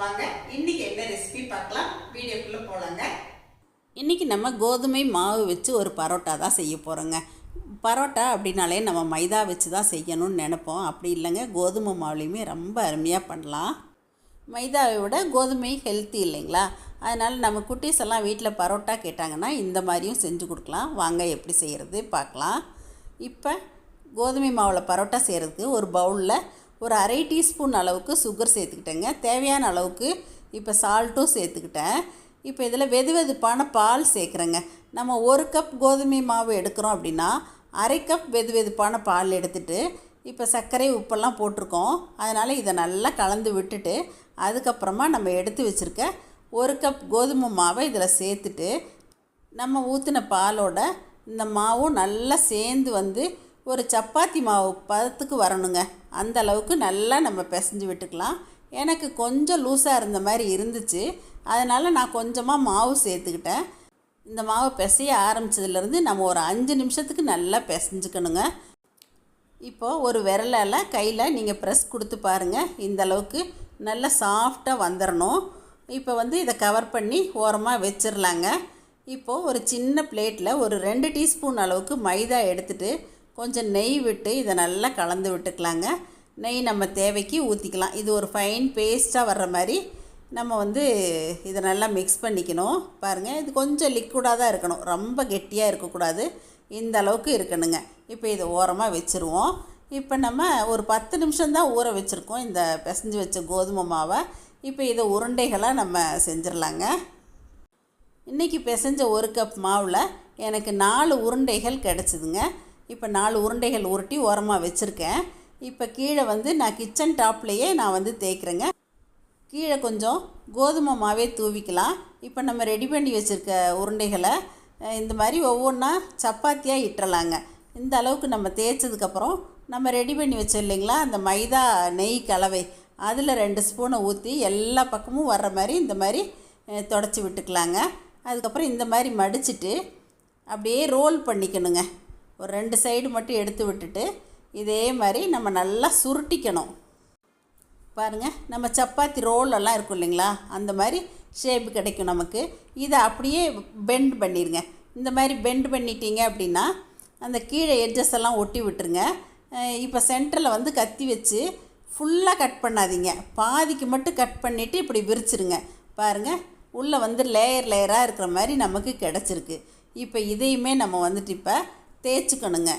வாங்க இன்னைக்கு என்ன ரெசிபி பார்க்கலாம். வீடியோக்குள்ள போலாங்க. இன்றைக்கி நம்ம கோதுமை மாவு வச்சு ஒரு பரோட்டா தான் செய்ய போகிறோங்க. பரோட்டா அப்படின்னாலே நம்ம மைதா வச்சு தான் செய்யணும்னு நினைப்போம். அப்படி இல்லைங்க, கோதுமை மாவுலேயுமே ரொம்ப அருமையாக பண்ணலாம். மைதாவை விட கோதுமை ஹெல்த்தி இல்லைங்களா? அதனால் நம்ம குட்டீஸ் எல்லாம் வீட்டில் பரோட்டா கேட்டாங்கன்னா இந்த மாதிரியும் செஞ்சு கொடுக்கலாம். வாங்க எப்படி செய்கிறது பார்க்கலாம். இப்போ கோதுமை மாவில் பரோட்டா செய்கிறதுக்கு ஒரு பவுலில் ஒரு அரை டீஸ்பூன் அளவுக்கு சுகர் சேர்த்துக்கிட்டேங்க. தேவையான அளவுக்கு இப்போ சால்ட்டும் சேர்த்துக்கிட்டேன். இப்போ இதில் வெதுவெதுப்பான பால் சேர்க்குறேங்க. நம்ம ஒரு கப் கோதுமை மாவு எடுக்கிறோம் அப்படின்னா அரை கப் வெதுவெதுப்பான பால் எடுத்துகிட்டு இப்போ சர்க்கரை உப்பெல்லாம் போட்டிருக்கோம். அதனால் இதை நல்லா கலந்து விட்டுட்டு அதுக்கப்புறமா நம்ம எடுத்து வச்சுருக்க ஒரு கப் கோதுமை மாவை இதில் சேர்த்துட்டு நம்ம ஊற்றின பாலோட இந்த மாவும் நல்லா சேர்ந்து வந்து ஒரு சப்பாத்தி மாவு பதத்துக்கு வரணுங்க. அந்த அளவுக்கு நல்லா நம்ம பிசைஞ்சு விட்டுக்கலாம். எனக்கு கொஞ்சம் லூஸாக இருந்த மாதிரி இருந்துச்சு, அதனால் நான் கொஞ்சமாக மாவு சேர்த்துக்கிட்டேன். இந்த மாவு பிசைய ஆரம்பித்ததுலேருந்து நம்ம ஒரு 5 நிமிஷத்துக்கு நல்லா பிசைஞ்சுக்கணுங்க. இப்போது ஒரு விரலால் கையில் நீங்கள் ப்ரெஸ் கொடுத்து பாருங்கள், இந்த அளவுக்கு நல்லா சாஃப்டாக வந்துடணும். இப்போ வந்து இதை கவர் பண்ணி ஓரமாக வச்சிடலாங்க. இப்போது ஒரு சின்ன பிளேட்டில் ஒரு 2 டீஸ்பூன் அளவுக்கு மைதா எடுத்துகிட்டு கொஞ்சம் நெய் விட்டு இதை நல்லா கலந்து விட்டுக்கலாங்க. நெய் நம்ம தேவைக்கு ஊற்றிக்கலாம். இது ஒரு ஃபைன் பேஸ்ட்டாக வர்ற மாதிரி நம்ம வந்து இதை நல்லா மிக்ஸ் பண்ணிக்கணும். பாருங்கள், இது கொஞ்சம் லிக்விடாக தான் இருக்கணும், ரொம்ப கெட்டியாக இருக்கக்கூடாது. இந்த அளவுக்கு இருக்கணுங்க. இப்போ இதை ஓரமாக வச்சுருவோம். இப்போ நம்ம ஒரு 10 நிமிஷம்தான் ஊற வச்சுருக்கோம் இந்த பிசைஞ்சு வச்ச கோதுமை மாவை. இப்போ இதை உருண்டைகளாக நம்ம செஞ்சிடலாங்க. இன்றைக்கி பிசைஞ்ச ஒரு கப் மாவில் எனக்கு 4 உருண்டைகள் கிடச்சிதுங்க. இப்போ 4 உருண்டைகள் உருட்டி ஓரமாக வச்சுருக்கேன். இப்போ கீழே வந்து நான் கிச்சன் டாப்லேயே நான் வந்து தேய்க்கிறேங்க. கீழே கொஞ்சம் கோதுமை மாவே தூவிக்கலாம். இப்போ நம்ம ரெடி பண்ணி வச்சுருக்க உருண்டைகளை இந்த மாதிரி ஒவ்வொன்றா சப்பாத்தியாக இட்டுறலாங்க. இந்த அளவுக்கு நம்ம தேய்ச்சதுக்கப்புறம் நம்ம ரெடி பண்ணி வச்சோம் இல்லைங்களா, அந்த மைதா நெய் கலவை, அதில் 2 ஸ்பூனை ஊற்றி எல்லா பக்கமும் வர்ற மாதிரி இந்த மாதிரி தொடச்சி விட்டுக்கலாங்க. அதுக்கப்புறம் இந்த மாதிரி மடிச்சுட்டு அப்படியே ரோல் பண்ணிக்கணுங்க. ஒரு 2 சைடு மட்டும் எடுத்து விட்டுட்டு இதே மாதிரி நம்ம நல்லா சுருட்டிக்கணும். பாருங்கள், நம்ம சப்பாத்தி ரோலெல்லாம் இருக்கும் இல்லைங்களா, அந்த மாதிரி ஷேப்பு கிடைக்கும் நமக்கு. இதை அப்படியே பெண்ட் பண்ணிடுங்க. இந்த மாதிரி பெண்ட் பண்ணிட்டீங்க அப்படின்னா அந்த கீழே எட்ஜஸ் எல்லாம் ஒட்டி விட்டுருங்க. இப்போ சென்டரில் வந்து கத்தி வச்சு ஃபுல்லாக கட் பண்ணாதீங்க, பாதிக்கு மட்டும் கட் பண்ணிவிட்டு இப்படி விரிச்சிருங்க. பாருங்கள், உள்ளே வந்து லேயர் லேயராக இருக்கிற மாதிரி நமக்கு கிடச்சிருக்கு. இப்போ இதையுமே நம்ம வந்துட்டு இப்போ தேய்ச்சிக்கணுங்க.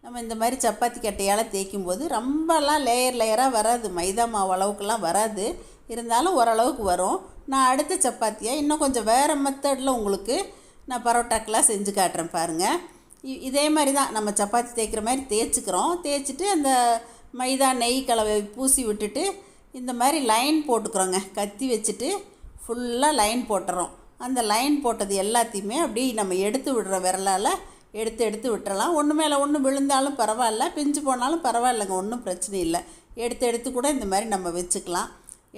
நம்ம இந்த மாதிரி சப்பாத்தி கட்டையால் தேய்க்கும்போது ரொம்பலாம் லேயர் லேயராக வராது, மைதா மாவு அளவுக்குலாம் வராது, இருந்தாலும் ஓரளவுக்கு வரும். நான் அடுத்த சப்பாத்தியாக இன்னும் கொஞ்சம் வேறு மெத்தடில் உங்களுக்கு நான் பரோட்டாக்கெலாம் செஞ்சு காட்டுறேன் பாருங்கள். இதே மாதிரி தான் நம்ம சப்பாத்தி தேய்க்கிற மாதிரி தேய்ச்சிக்கிறோம். தேய்ச்சிட்டு அந்த மைதா நெய் கலவை பூசி விட்டுட்டு இந்த மாதிரி லைன் போட்டுக்கிறோங்க. கத்தி வச்சுட்டு ஃபுல்லாக லைன் போட்டுறோம். அந்த லைன் போட்டது எல்லாத்தையுமே அப்படி நம்ம எடுத்து விடுற விரலால் எடுத்து விட்டுறலாம். ஒன்று மேலே ஒன்று விழுந்தாலும் பரவாயில்ல, பிஞ்சு போனாலும் பரவாயில்லைங்க, ஒன்றும் பிரச்சனை இல்லை. எடுத்து கூட இந்த மாதிரி நம்ம வச்சுக்கலாம்.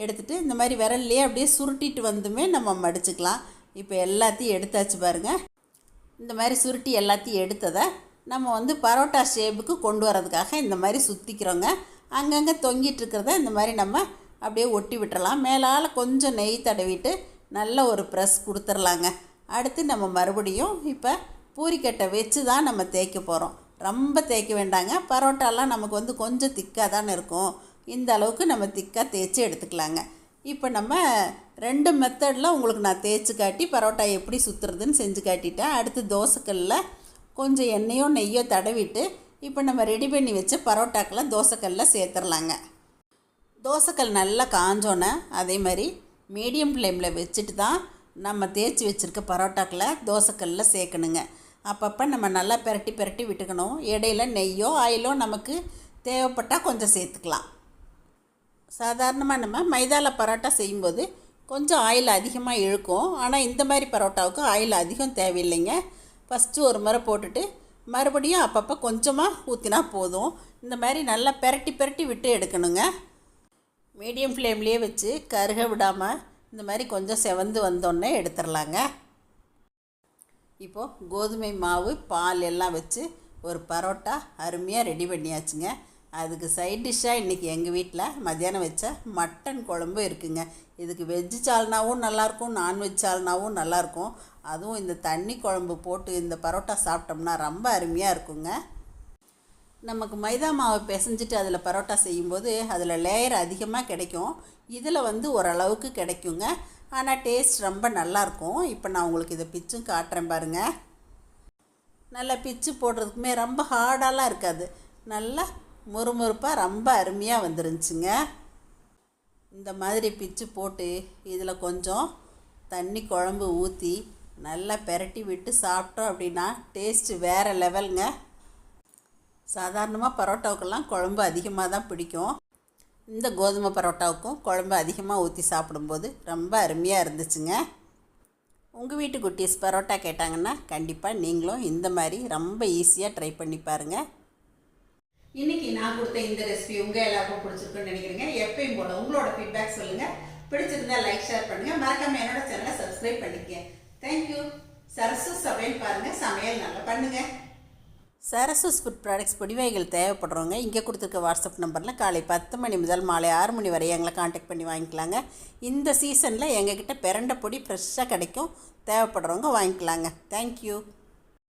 எடுத்துகிட்டு இந்த மாதிரி விரல்லையே அப்படியே சுருட்டிட்டு வந்துமே நம்ம மடிச்சுக்கலாம். இப்போ எல்லாத்தையும் எடுத்தாச்சு பாருங்கள். இந்த மாதிரி சுருட்டி எல்லாத்தையும் எடுத்ததை நம்ம வந்து பரோட்டா ஷேப்புக்கு கொண்டு வரதுக்காக இந்த மாதிரி சுற்றிக்கிறோங்க. அங்கங்கே தொங்கிட்டு இருக்கிறத இந்த மாதிரி நம்ம அப்படியே ஒட்டி விட்டுறலாம். மேலால் கொஞ்சம் நெய் தடவிட்டு நல்ல ஒரு ப்ரெஸ் கொடுத்துர்லாங்க. அடுத்து நம்ம மறுபடியும் இப்போ பூரிக்கட்டை வச்சு தான் நம்ம தேய்க்க போகிறோம். ரொம்ப தேய்க்க வேண்டாங்க. பரோட்டாலாம் நமக்கு வந்து கொஞ்சம் திக்காக தானே இருக்கும். இந்த அளவுக்கு நம்ம திக்காக தேய்ச்சி எடுத்துக்கலாங்க. இப்போ நம்ம 2 மெத்தடில் உங்களுக்கு நான் தேய்ச்சி காட்டி பரோட்டா எப்படி சுற்றுறதுன்னு செஞ்சு காட்டிட்டேன். அடுத்து தோசைக்கல்லில் கொஞ்சம் எண்ணெயோ நெய்யோ தடவிட்டு இப்போ நம்ம ரெடி பண்ணி வச்ச பரோட்டாக்களை தோசைக்கல்லில் சேர்த்துடலாங்க. தோசைக்கல் நல்லா காஞ்சோன்னே அதே மாதிரி மீடியம் ஃப்ளேமில் வச்சுட்டு தான் நம்ம தேய்ச்சி வச்சுருக்க பரோட்டாக்களை தோசைக்கல்லில் சேர்க்கணுங்க. அப்பப்போ நம்ம நல்லா பெரட்டி விட்டுக்கணும். இடையில நெய்யோ ஆயிலோ நமக்கு தேவைப்பட்டால் கொஞ்சம் சேர்த்துக்கலாம். சாதாரணமாக நம்ம மைதாவில் பரோட்டா செய்யும்போது கொஞ்சம் ஆயில் அதிகமாக இழுக்கும். ஆனால் இந்த மாதிரி பரோட்டாவுக்கு ஆயில் அதிகம் தேவையில்லைங்க. ஃபஸ்ட்டு ஒரு முறை போட்டுட்டு மறுபடியும் அப்பப்போ கொஞ்சமாக ஊற்றினா போதும். இந்த மாதிரி நல்லா பெரட்டி விட்டு எடுக்கணுங்க. மீடியம் ஃப்ளேம்லேயே வச்சு கருக விடாமல் இந்த மாதிரி கொஞ்சம் செவந்து வந்தோடனே எடுத்துடலாங்க. இப்போது கோதுமை மாவு பால் எல்லாம் வச்சு ஒரு பரோட்டா அருமையாக ரெடி பண்ணியாச்சுங்க. அதுக்கு சைட் டிஷ்ஷாக இன்றைக்கி எங்கள் வீட்டில் மத்தியானம் வச்ச மட்டன் குழம்பு இருக்குங்க. இதுக்கு வெஜ்ஜு சால்னாவும் நல்லாயிருக்கும், நான்வெஜ் சால்னாவும் நல்லாயிருக்கும். அதுவும் இந்த தண்ணி குழம்பு போட்டு இந்த பரோட்டா சாப்பிட்டோம்னா ரொம்ப அருமையாக இருக்குங்க. நமக்கு மைதா மாவை பிசைஞ்சிட்டு அதில் பரோட்டா செய்யும்போது அதில் லேயர் அதிகமாக கிடைக்கும். இதில் ஓரளவுக்கு கிடைக்குங்க. ஆனால் டேஸ்ட் ரொம்ப நல்லாயிருக்கும். இப்போ நான் உங்களுக்கு இதை பிச்சும் காட்டுறேன் பாருங்கள். நல்லா பிச்சு போடுறதுக்குமே ரொம்ப ஹார்டாலாம் இருக்காது. நல்லா முறுமுறுப்பாக ரொம்ப அருமையாக வந்துருந்துச்சுங்க. இந்த மாதிரி பிச்சு போட்டு இதில் கொஞ்சம் தண்ணி குழம்பு ஊற்றி நல்லா பெரட்டி விட்டு சாப்பிட்டோம் அப்படின்னா டேஸ்ட்டு வேறு லெவலுங்க. சாதாரணமாக பரோட்டாவுக்கெல்லாம் குழம்பு அதிகமாக தான் பிடிக்கும். இந்த கோதுமை பரோட்டாவுக்கும் குழம்பு அதிகமாக ஊற்றி சாப்பிடும்போது ரொம்ப அருமையாக இருந்துச்சுங்க. உங்கள் வீட்டு குட்டீஸ் பரோட்டா கேட்டாங்கன்னா கண்டிப்பாக நீங்களும் இந்த மாதிரி ரொம்ப ஈஸியாக ட்ரை பண்ணி பாருங்கள். இன்னைக்கு நான் கொடுத்த இந்த ரெசிபி உங்கள் எல்லாருக்கும் பிடிச்சிருக்குன்னு நினைக்கிறேங்க. எப்பயும் போல உங்களோட ஃபீட்பேக் சொல்லுங்கள். பிடிச்சிருந்தா லைக் ஷேர் பண்ணுங்கள். மறக்காமல் என்னோட சேனலை சப்ஸ்கிரைப் பண்ணிக்கங்க. தேங்க்யூ. சரசு சமையல் பாருங்கள், சமையல் நல்லா பண்ணுங்கள். சரசூஸ் ஃபுட் ப்ராடக்ட்ஸ் பொடிவைகள் தேவைப்படுறவங்க இங்கே கொடுத்துருக்க வாட்ஸ்அப் நம்பரில் காலை 10 மணி முதல் மாலை 6 மணி வரை எங்களை காண்டாக்ட் பண்ணி வாங்கிக்கலாங்க. இந்த சீசனில் எங்ககிட்ட பிரண்டை பொடி ஃப்ரெஷ்ஷாக கிடைக்கும். தேவைப்படுறவங்க வாங்கிக்கலாங்க. தேங்க்யூ.